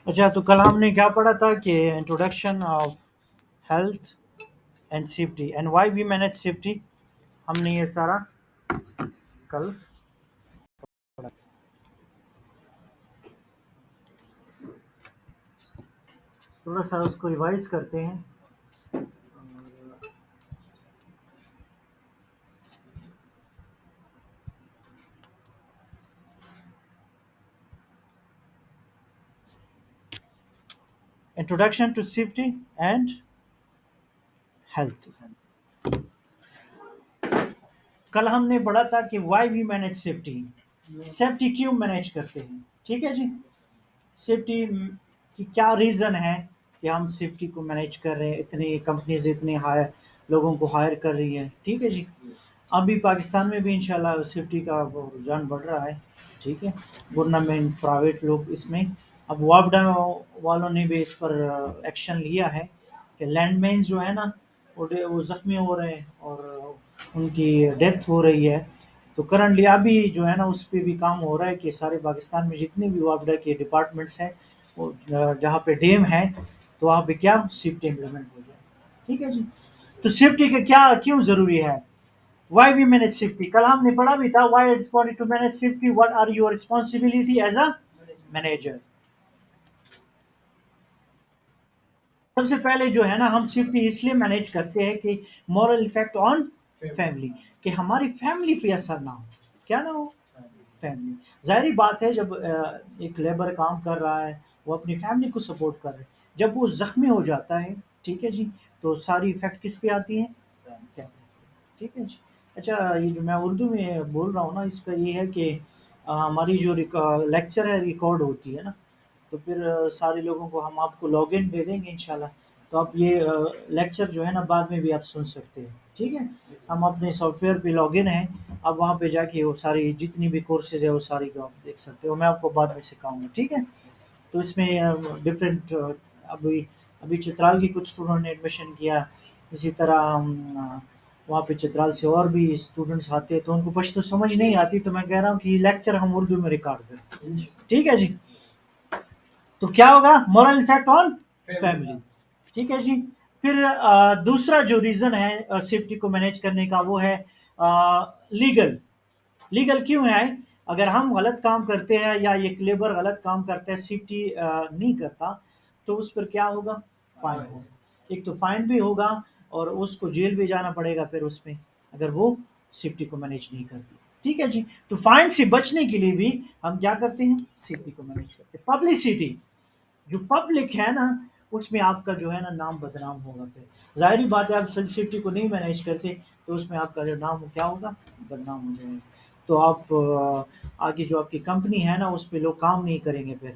اچھا، تو کل ہم نے کیا پڑھا تھا کہ introduction of health and safety and why we manage safety. ہم نے یہ سارا کل پڑھا. تھوڑا سا اس کو ریوائز کرتے ہیں. Introduction to safety and health. کل ہم نے پڑھا تھا کہ why we manage safety. Safety کیوں مینج کرتے ہیں؟ ٹھیک ہے جی. سیفٹی کی کیا ریزن ہے کہ ہم سیفٹی کو مینیج کر رہے ہیں، اتنی کمپنیز اتنے ہائر لوگوں کو ہائر کر رہی ہیں. ٹھیک ہے جی. ابھی پاکستان میں بھی انشاءاللہ سیفٹی کا رجحان بڑھ رہا ہے. ٹھیک ہے. گورنمنٹ پرائیویٹ لوگ اس میں اب وابڈا والوں نے بھی اس پر ایکشن لیا ہے کہ لینڈ مینز جو ہے نا وہ زخمی ہو رہے ہیں اور ان کی ڈیتھ ہو رہی ہے. تو کرنٹلی ابھی جو ہے نا اس پہ بھی کام ہو رہا ہے کہ سارے پاکستان میں جتنے بھی وابڈا کے ڈپارٹمنٹس ہیں وہ جہاں پہ ڈیم ہے تو وہاں پہ کیا سیفٹی امپلیمنٹ ہو جائے. ٹھیک ہے جی. تو سیفٹی کا کیا کیوں ضروری ہے؟ Why we manage safety. کل ہم نے پڑھا بھی تھا why it's important to manage safety. What are your responsibility as a manager. سب سے پہلے جو ہے نا ہم سیفٹی اس لیے مینیج کرتے ہیں کہ مورل افیکٹ آن فیملی، کہ ہماری فیملی پہ اثر نہ ہو. کیا نہ ہو؟ فیملی. ظاہری بات ہے جب ایک لیبر کام کر رہا ہے وہ اپنی فیملی کو سپورٹ کر رہے ہیں، جب وہ زخمی ہو جاتا ہے ٹھیک ہے جی تو ساری افیکٹ کس پہ آتی ہے؟ فیملی. ٹھیک ہے جی. اچھا، یہ جو میں اردو میں بول رہا ہوں نا اس کا یہ ہے کہ ہماری جو لیکچر ہے ریکارڈ ہوتی ہے نا تو پھر سارے لوگوں کو ہم آپ کو لاگ ان دے دیں گے انشاءاللہ. تو آپ یہ لیکچر جو ہے نا بعد میں بھی آپ سن سکتے ہیں. ٹھیک ہے. ہم اپنے سافٹ ویئر پہ لاگ ان ہیں. اب وہاں پہ جا کے وہ ساری جتنی بھی کورسز ہے وہ ساری کو آپ دیکھ سکتے ہو. میں آپ کو بعد میں سکھاؤں گا. ٹھیک ہے. تو اس میں ڈفرینٹ ابھی ابھی چترال کی کچھ اسٹوڈنٹ نے ایڈمیشن کیا. اسی طرح وہاں پہ چترال سے اور بھی اسٹوڈنٹس آتے ہیں تو ان کو پشتو سمجھ نہیں آتی تو میں کہہ رہا ہوں کہ یہ لیکچر ہم اردو میں ریکارڈ کریں. ٹھیک ہے جی. تو کیا ہوگا؟ Moral effect on family. ٹھیک ہے جی. پھر دوسرا جو ریزن ہے سیفٹی کو مینیج کرنے کا وہ ہے لیگل. لیگل کیوں ہے؟ اگر ہم غلط کام کرتے ہیں یا ایک لیبر غلط کام کرتا ہے سیفٹی نہیں کرتا تو اس پر کیا ہوگا؟ فائن ہوگا. ایک تو فائن بھی ہوگا اور اس کو جیل بھی جانا پڑے گا پھر اس میں اگر وہ سیفٹی کو مینیج نہیں کرتی. ٹھیک ہے جی. تو فائن سے بچنے کے لیے بھی ہم کیا کرتے ہیں؟ سیفٹی کو مینیج کرتے ہیں. پبلسٹی. جو پبلک ہے نا اس میں آپ کا جو ہے نا نام بدنام ہوگا. پھر ظاہری بات ہے آپ سیفٹی کو نہیں مینیج کرتے تو اس میں آپ کا جو نام کیا ہوگا؟ بدنام ہو جائے گا. تو آپ آگے جو آپ کی کمپنی ہے نا اس پہ لوگ کام نہیں کریں گے. پھر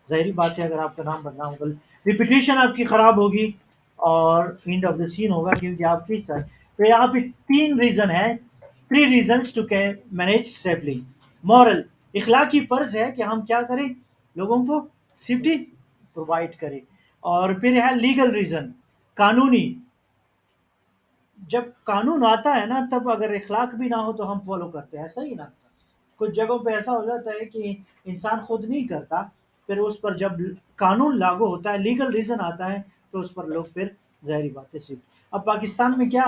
ظاہری بات ہے اگر آپ کا نام بدنام ہوگا ریپوٹیشن آپ کی خراب ہوگی اور اینڈ آف دا سین ہوگا کیونکہ آپ کی سر. تو یہاں پہ تین ریزن ہے. 3 reasons to manage safely. Moral, اخلاقی فرض ہے کہ ہم کیا کریں؟ لوگوں کو سیفٹی پرووائڈ کریں. اور پھر ہے لیگل ریزن، قانونی. جب قانون آتا ہے نا تب اگر اخلاق بھی نہ ہو تو ہم فالو کرتے ہیں. صحیح نا؟ کچھ جگہوں پہ ایسا ہو جاتا ہے کہ انسان خود نہیں کرتا پھر اس پر جب قانون لاگو ہوتا ہے لیگل ریزن آتا ہے تو اس پر لوگ پھر ظاہری باتیں سیفٹی. اب پاکستان میں کیا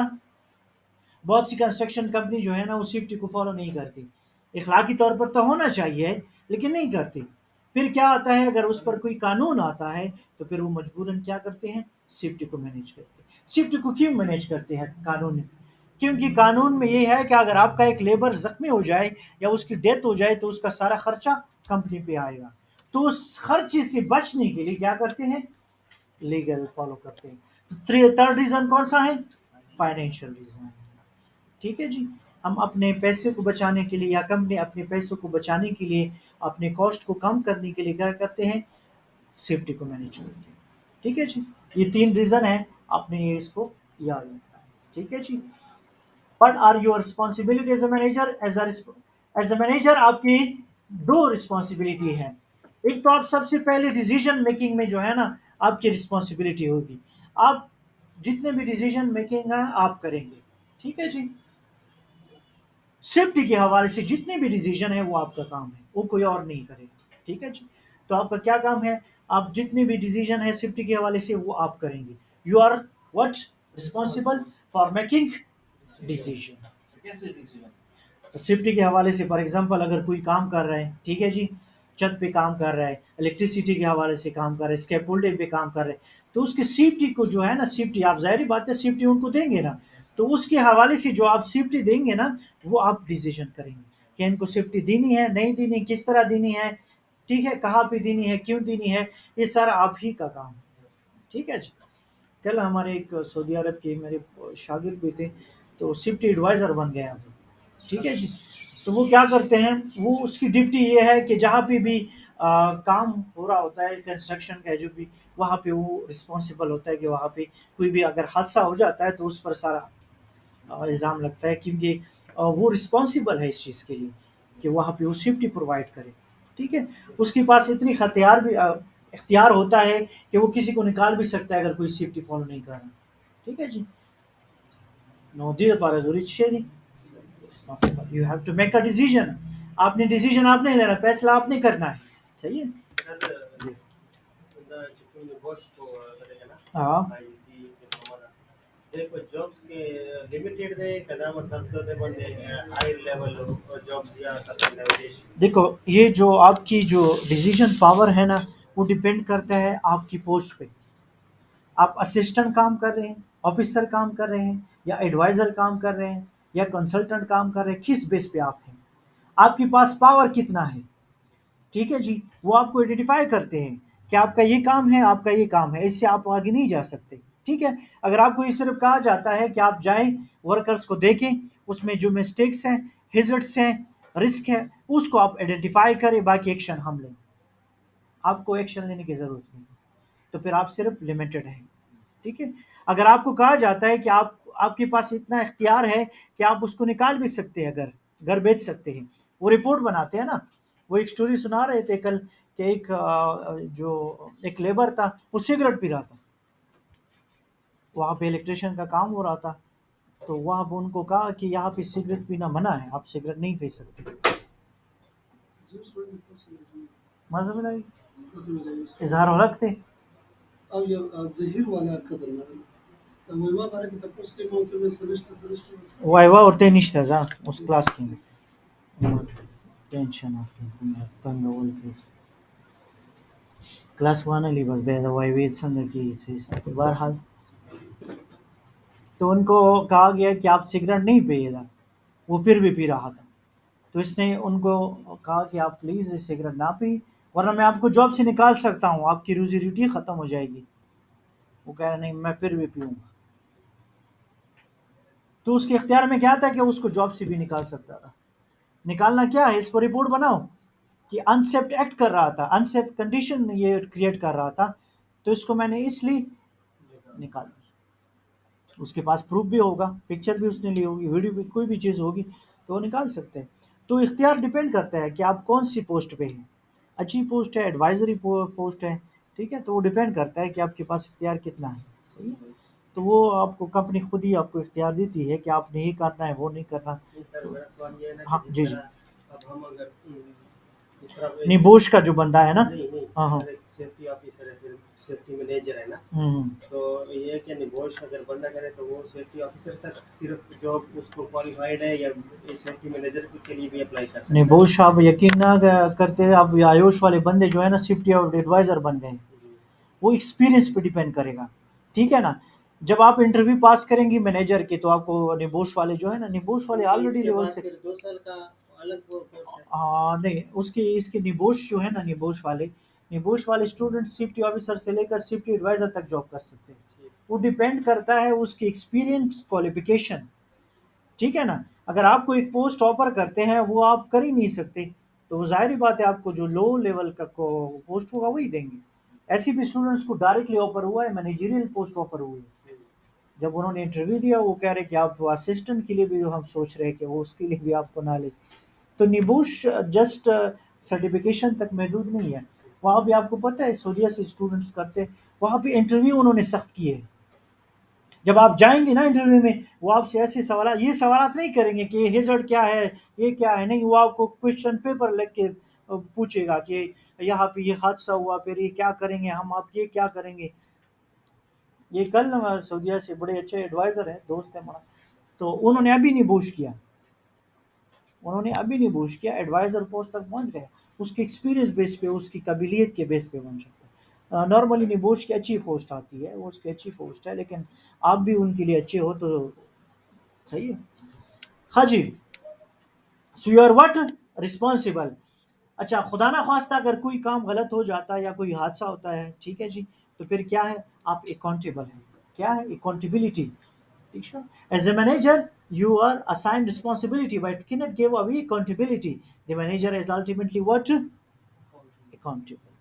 بہت سی کنسٹرکشن کمپنی جو ہے نا وہ سیفٹی کو فالو نہیں کرتی. اخلاقی طور پر تو ہونا چاہیے لیکن نہیں کرتی. پھر کیا آتا ہے اگر اس پر کوئی قانون آتا ہے تو پھر وہ مجبوراً کیا کرتے ہیں؟ سیفٹی کو مینیج کرتے ہیں. سیفٹی کو کیوں مینیج کرتے ہیں قانون؟ کیونکہ قانون میں یہ ہے کہ اگر آپ کا ایک لیبر زخمی ہو جائے یا اس کی ڈیتھ ہو جائے تو اس کا سارا خرچہ کمپنی پہ آئے گا. تو اس خرچے سے بچنے کے لیے کیا کرتے ہیں؟ لیگل فالو کرتے ہیں. تھرڈ ریزن کون سا ہے؟ Financial reason. ٹھیک ہے جی. ہم اپنے پیسے کو بچانے کے لیے یا کمپنی اپنے پیسوں کو بچانے کے لیے اپنے کاسٹ کو کم کرنے کے لیے کیا کرتے ہیں؟ سیفٹی کو مینیج کرتے ہیں. ٹھیک ہے جی. یہ 3 ریزن ہیں. آپ نے یہ اس کو یاد رکھنا ہے. ٹھیک ہے جی. What are your responsibility as a manager? As a manager آپ کی 2 رسپانسبلٹی ہے. ایک تو آپ سب سے پہلے ڈیسیژن میکنگ میں جو ہے نا آپ کی رسپانسبلٹی ہوگی. آپ جتنے بھی ڈیسیژن میکنگ ہے آپ کریں گے. ٹھیک ہے جی. سیفٹی کے حوالے سے جتنے بھی ڈیسیژن ہے وہ آپ کا کام ہے، وہ کوئی اور نہیں کرے گا. ٹھیک ہے جی. تو آپ کا کیا کام ہے؟ آپ جتنے بھی ڈیسیجن ہے سیفٹی کے حوالے سے وہ آپ کریں گے. You are what responsible for making decision. سیفٹی کے حوالے سے فار ایگزامپل اگر کوئی کام کر رہے ہیں، ٹھیک ہے جی، چھت پہ کام کر رہا ہے، الیکٹریسٹی کے حوالے سے کام کر رہے ہیں، اسکیپولڈنگ پہ کام کر رہے ہیں، تو اس کی سیفٹی کو جو ہے نا، سیفٹی آپ ظاہری بات ہے سیفٹی ان کو دیں گے نا، تو اس کے حوالے سے جو آپ سیفٹی دیں گے نا وہ آپ ڈیسیژن کریں گے کہ ان کو سیفٹی دینی ہے نہیں دینی، کس طرح دینی ہے، ٹھیک ہے، کہاں پہ دینی ہے، کیوں دینی ہے، یہ سارا آپ ہی کا کام ہے. ٹھیک ہے جی. کل ہمارے ایک سعودی عرب کے میرے شاگرد بھی تھے، تو سیفٹی ایڈوائزر بن گیا ابھی. ٹھیک ہے جی. تو وہ کیا کرتے ہیں، وہ اس کی ڈیوٹی یہ ہے کہ جہاں پہ بھی کام ہو رہا ہوتا ہے کنسٹرکشن کا جو بھی، وہاں پہ وہ رسپانسبل ہوتا ہے کہ وہاں پہ کوئی بھی اگر حادثہ ہو جاتا ہے تو اس پر سارا الزام لگتا ہے، کیونکہ وہ رسپانسبل ہے اس چیز کے لیے کہ وہاں پہ وہ سیفٹی پرووائڈ کرے. ٹھیک ہے. اس کے پاس اتنی اختیار ہوتا ہے کہ وہ کسی کو نکال بھی سکتا ہے اگر کوئی سیفٹی فالو نہیں کر رہا. ٹھیک ہے جی. نو دی پارا ضروری cherry responsible. You have to make a decision. آپ نے ڈیسیژن آپ نہیں لینا، فیصلہ آپ نہیں کرنا ہے. صحیح ہے. ہاں دیکھو جابس کے لمیٹڈ دے کدا مطلب تو دے بندے ہائی لیول جابس یا دیکھو یہ جو آپ کی جو ڈیسیژن پاور ہے نا وہ ڈیپینڈ کرتا ہے آپ کی پوسٹ پہ. آپ اسسٹنٹ کام کر رہے ہیں، آفیسر کام کر رہے ہیں، یا ایڈوائزر کام کر رہے ہیں، یا کنسلٹنٹ کام کر رہے ہیں، کس بیس پہ آپ ہیں، آپ کے پاس پاور کتنا ہے. ٹھیک ہے جی. وہ آپ کو آئیڈینٹیفائی کرتے ہیں کہ آپ کا یہ کام ہے، آپ کا یہ کام ہے، اس سے آپ آگے نہیں جا سکتے. ٹھیک ہے. اگر آپ کو یہ صرف کہا جاتا ہے کہ آپ جائیں ورکرز کو دیکھیں، اس میں جو مسٹیکس ہیں، ہیزرٹس ہیں، رسک ہے، اس کو آپ آئیڈینٹیفائی کریں، باقی ایکشن ہم لیں. آپ کو ایکشن لینے کی ضرورت نہیں، تو پھر آپ صرف لمیٹڈ ہیں. ٹھیک ہے. اگر آپ کو کہا جاتا ہے کہ آپ کے پاس اتنا اختیار ہے کہ آپ اس کو نکال بھی سکتے ہیں، اگر گھر بیچ سکتے ہیں، وہ رپورٹ بناتے ہیں نا. وہ ایک سٹوری سنا رہے تھے کل کہ جو ایک لیبر تھا وہ سگریٹ پی رہا تھا، وہاں پہ الیکٹریشین کا کام ہو رہا تھا، تو وہاں پہ ان کو کہا کہ یہاں پہ سگریٹ پینا منع ہے، آپ سگریٹ نہیں پی سکتے. مذہب میں اظہار حق تھے. وائوا اور نشتہ زا اس کلاس کی ٹینشن کلاس ون علی بس بے وائوید سنگ کی بہرحال. تو ان کو کہا گیا کہ آپ سگریٹ نہیں پیے گا، وہ پھر بھی پی رہا تھا. تو اس نے ان کو کہا کہ آپ پلیز سگریٹ نہ پی، ورنہ میں آپ کو جاب سے نکال سکتا ہوں، آپ کی روزی روٹی ختم ہو جائے گی. وہ کہہ رہا نہیں میں پھر بھی پیوں گا. تو اس کے اختیار میں کیا تھا کہ اس کو جاب سے بھی نکال سکتا تھا. نکالنا کیا ہے، اس پر رپورٹ بناؤ کہ انسیفٹ ایکٹ کر رہا تھا، انسیفٹ کنڈیشن یہ کریٹ کر رہا تھا، تو اس کو میں نے اس لیے نکال دی. اس کے پاس پروف بھی ہوگا، پکچر بھی اس نے لی ہوگی، ویڈیو بھی، کوئی بھی چیز ہوگی تو وہ نکال سکتے ہیں. تو اختیار ڈیپینڈ کرتا ہے کہ آپ کون سی پوسٹ پہ ہیں. اچھی پوسٹ ہے، ایڈوائزری پوسٹ ہے، ٹھیک ہے، تو وہ ڈیپینڈ کرتا ہے کہ آپ کے پاس اختیار کتنا ہے. صحیح ہے. تو وہ آپ کو کمپنی خود ہی آپ کو اختیار دیتی ہے کہ آپ نہیں کرنا ہے، وہ نہیں کرنا. سر میرا سوال یہ ہے نا ہاں کہ جس جی جی. طرح اب ہم اگر اس طرح نبوش کا جو بندہ ہے نا، نہیں نہیں ہاں ہاں سر ایک سیفٹی آفیسر ہے، پھر سیفٹی مینیجر ہے نا، ہوں. تو یہ کہ نبوش اگر بندہ کرے تو وہ سیفٹی آفیسر تک صرف جاب اس کو کوالیفائڈ ہے، یا سیفٹی مینیجر کے لیے بھی اپلائی کر سکتا ہے؟ نبوش آپ یقین نہ کرتے، اب آیوش والے بندے جو ہے نا سیفٹی ایڈوائزر بن گئے، وہ ایکسپیرینس پہ ڈیپینڈ کرے گا. ٹھیک ہے نا. جب آپ انٹرویو پاس کریں گی مینیجر کے تو آپ کو نبوش والے جو ہے نا، نبوش والے آلریڈی لیول 6. 2 سال کا الگ کورس ہے. ہاں نہیں، اس کے نبوش جو ہے نا، نبوش والے اسٹوڈنٹ سیفٹی آفیسر سے لے کر سیفٹی ایڈوائزر تک جاب کر سکتے ہیں. وہ ڈیپینڈ کرتا ہے اس کی ایکسپیرینس، کوالیفیکیشن. ٹھیک ہے نا. اگر آپ کو ایک پوسٹ آفر کرتے ہیں وہ آپ کر ہی نہیں سکتے، تو وہ ظاہری بات ہے آپ کو جو لو لیول کا پوسٹ ہوگا وہی دیں گے. ایسی بھی اسٹوڈنٹس کو ڈائریکٹلی آفر ہوا ہے، مینیجریل پوسٹ آفر ہوئی ہے. جب انہوں نے انٹرویو دیا وہ کہہ رہے کہ آپ اسسٹنٹ کے لیے بھی جو ہم سوچ رہے کہ وہ اس کے لیے بھی آپ کو نہ لے. تو نبوش جسٹ سرٹیفکیشن تک محدود نہیں ہے. وہاں بھی آپ کو پتہ ہے سعودیہ سے اسٹوڈنٹس کرتے، وہاں پہ انٹرویو انہوں نے سخت کیے ہیں. جب آپ جائیں گے نا انٹرویو میں، وہ آپ سے ایسے سوالات، یہ سوالات نہیں کریں گے کہ ہیزرڈ کیا ہے، یہ کیا ہے، نہیں، وہ آپ کو کوشچن پیپر لکھ کے پوچھے گا کہ یہاں پہ یہ حادثہ ہوا، پھر یہ کیا کریں گے ہم، آپ یہ کیا کریں گے. یہ کل سعودیہ سے بڑے اچھے ایڈوائزر ہیں، دوست ہیں ہمارا، تو انہوں نے ابھی نہیں بوش کیا، انہوں نے ابھی نہیں بوش کیا، ایڈوائزر پوسٹ تک پہنچ گئے. اس کے ایکسپیرینس بیس پہ، اس کی قابلیت کے بیس پہ بن سکتا ہے. نارملی نبوش کی اچھی پوسٹ آتی ہے، وہ اس کی اچھی پوسٹ ہے، لیکن آپ بھی ان کے لیے اچھے ہو تو صحیح ہے. ہاں جی. So you are what responsible. اچھا، خدا نہ خواستہ اگر کوئی کام غلط ہو جاتا ہے یا کوئی حادثہ ہوتا ہے، ٹھیک ہے جی، تو پھر کیا ہے، آپ اکاؤنٹیبل ہیں. کیا ہے اکاؤنٹیبلٹی. ٹھیک ہے. As a manager you are assigned responsibility but cannot give away accountability. The manager is ultimately what? Accountable.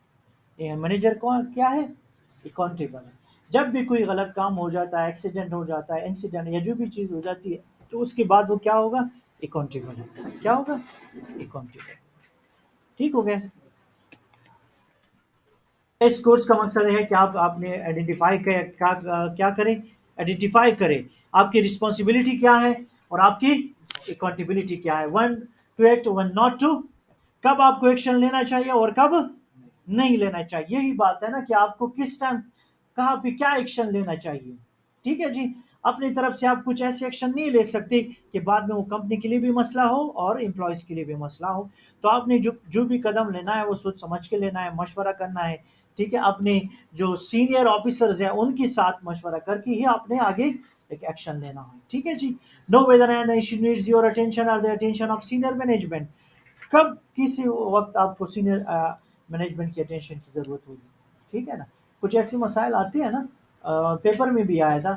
Manager کون کیا ہے؟ اکاؤنٹیبل ہے. جب بھی کوئی غلط کام ہو جاتا ہے، ایکسیڈنٹ ہو جاتا ہے، انسیڈنٹ یا جو بھی چیز ہو جاتی ہے، تو اس کے بعد وہ کیا ہوگا؟ اکاؤنٹیبل ہے. کیا ہوگا؟ اکاؤنٹیبل. ٹھیک ہو گیا. اس کورس کا مقصد ہے کہ آپ نے آئیڈینٹیفائی کیا کریں، آئیڈینٹیفائی کریں آپ کی رسپانسبلٹی کیا ہے اور آپ کی اکاؤنٹیبلٹی کیا ہے. One to act, one not to. کب آپ کو ایکشن لینا چاہیے اور کب نہیں لینا چاہیے. یہی بات ہے نا کہ آپ کو کس ٹائم کہاں پہ کیا ایکشن لینا چاہیے. ٹھیک ہے جی. اپنی طرف سے آپ کچھ ایسے ایکشن نہیں لے سکتے کہ بعد میں وہ کمپنی کے لیے بھی مسئلہ ہو اور امپلائیز کے لیے بھی مسئلہ ہو. تو آپ نے جو بھی قدم لینا ہے وہ سوچ سمجھ کے لینا ہے، مشورہ کرنا ہے. ٹھیک ہے. اپنے جو سینئر آفیسرز ہیں ان کے ساتھ مشورہ کر کے ہی آپ نے آگے ایک ایکشن لینا ہے. ٹھیک ہے جی. No whether and issue needs your attention اور the attention of senior management. کب کسی وقت آپ کو سینئر مینجمنٹ کی اٹینشن کی ضرورت ہوگی. ٹھیک ہے نا. کچھ ایسے مسائل آتے ہیں نا، پیپر میں بھی آیا تھا.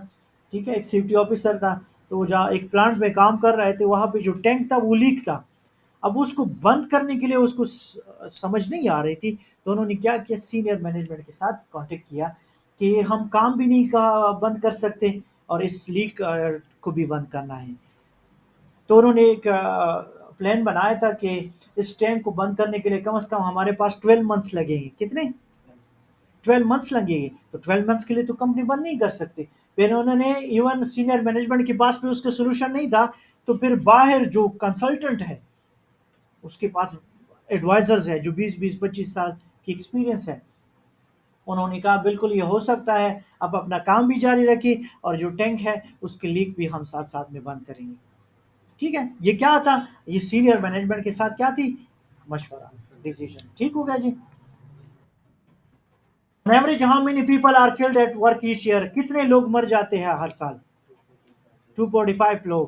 ٹھیک ہے. ایک سیفٹی آفیسر تھا، تو وہ جہاں ایک پلانٹ میں کام کر رہے تھے، وہاں پہ جو ٹینک تھا وہ لیک تھا. اب اس کو بند کرنے کے لیے اس کو سمجھ نہیں آ رہی تھی، تو انہوں نے کیا کیا، سینئر مینجمنٹ کے ساتھ کانٹیکٹ کیا کہ ہم کام بھی نہیں بند کر سکتے اور اس لیک کو بھی بند کرنا ہے. تو انہوں نے ایک پلان بنایا تھا کہ اس ٹینک کو بند کرنے کے لیے کم از کم ہمارے پاس 12 منتھس لگیں گے. کتنے؟ 12 منتھس لگیں گے. تو 12 منتھس کے لیے تو کمپنی بند نہیں کر سکتے. پھر انہوں نے ایون سینئر مینجمنٹ کے پاس بھی اس کا سولوشن نہیں تھا، تو پھر باہر جو کنسلٹنٹ ہے اس کے پاس ایڈوائزرز ہے جو 20-25 سال کی ایکسپیرینس ہے. انہوں نے کہا بالکل یہ ہو سکتا ہے، اب اپنا کام بھی جاری رکھیں اور جو ٹینک ہے اس کے لیک بھی ہم ساتھ ساتھ میں بند کریں گے. ٹھیک ہے. یہ کیا تھا؟ یہ سینئر مینجمنٹ کے ساتھ کیا تھی؟ مشورہ، ڈیسیژن. ٹھیک ہو گیا جی. Average how many people are killed at work each year. کتنے لوگ مر جاتے ہیں ہر سال؟ 245 لوگ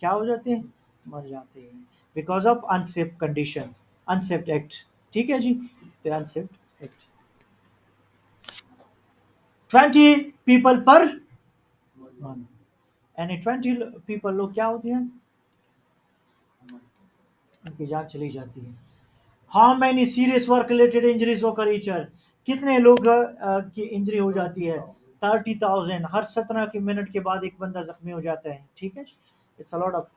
کیا ہو جاتے ہیں؟ مر جاتے ہیں because of unsafe condition, unsafe act. ٹھیک ہے جی. Unsafe act. 20 people per month, یعنی 20 پیپل لوگ کیا ہوتے ہیں؟ ان کی جان چلی جاتی ہے. How many serious work related injuries occur each year. کتنے لوگ کی انجری ہو جاتی ہے؟ 30,000. ہر 17 کے منٹ کے بعد ایک بندہ زخمی ہو جاتا ہے. ٹھیک ہے. It's a lot of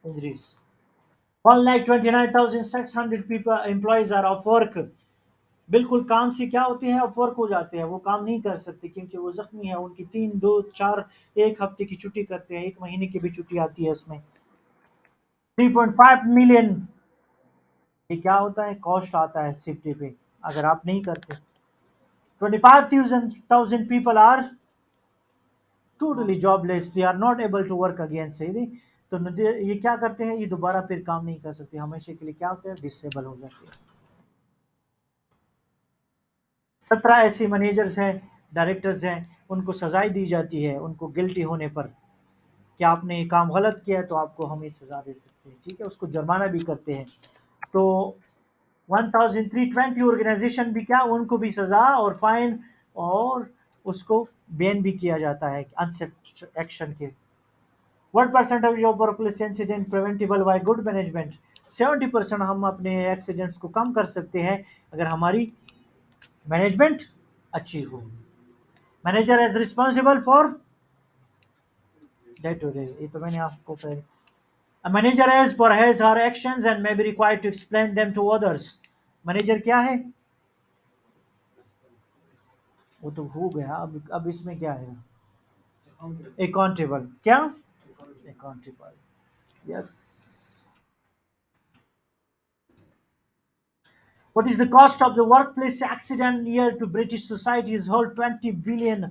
injuries. 1,29,600 people employees are off work. بالکل کام سے کیا ہوتے ہیں؟ آف ورک ہو جاتے ہیں. وہ کام نہیں کر سکتے کیونکہ وہ زخمی ہیں. ان کی 3 2 4 ایک ہفتے کی چھٹی کرتے ہیں، ایک مہینے کی بھی چھٹی آتی ہے اس میں. 3.5 ملین. یہ کیا ہوتا ہے؟ کاسٹ آتا ہے سیفٹی پہ اگر آپ نہیں کرتے. 25,000 people are totally jobless. They are not able to work again. صحیح. تو یہ کیا کرتے ہیں؟ یہ دوبارہ پھر کام نہیں کر سکتے، ہمیشہ کے لیے کیا ہوتے ہیں؟ ڈسیبل ہو جاتے ہیں. 17 ایسے مینیجرز ہیں، ڈائریکٹرز ہیں، ان کو سزائیں دی جاتی ہے ان کو گلٹی ہونے پر کہ آپ نے یہ کام غلط کیا ہے تو آپ کو ہم یہ سزا دے سکتے ہیں. ٹھیک ہے. اس کو جرمانہ بھی کرتے ہیں. تو 1,320 آرگنائزیشن بھی کیا، ان کو بھی سزا اور فائن اور اس کو بین بھی کیا جاتا ہے انسیف ایکشن کے. What percentage of workplace incident preventable by good management? 70% ہم اپنے ایکسیڈنٹس کو کم کر سکتے ہیں اگر ہماری مینجمنٹ اچھی ہو. Manager is responsible for day to day. یہ تو میں نے آپ کو پہلے. A manager has for his her actions and may be required to explain them to others. Manager کیا ہے؟ وہ تو ہو گیا. اب اس میں کیا ہے؟ اکاؤنٹیبل. کیا؟ Accountable. Yes. What is the cost of the workplace accident year to British society is whole 20 billion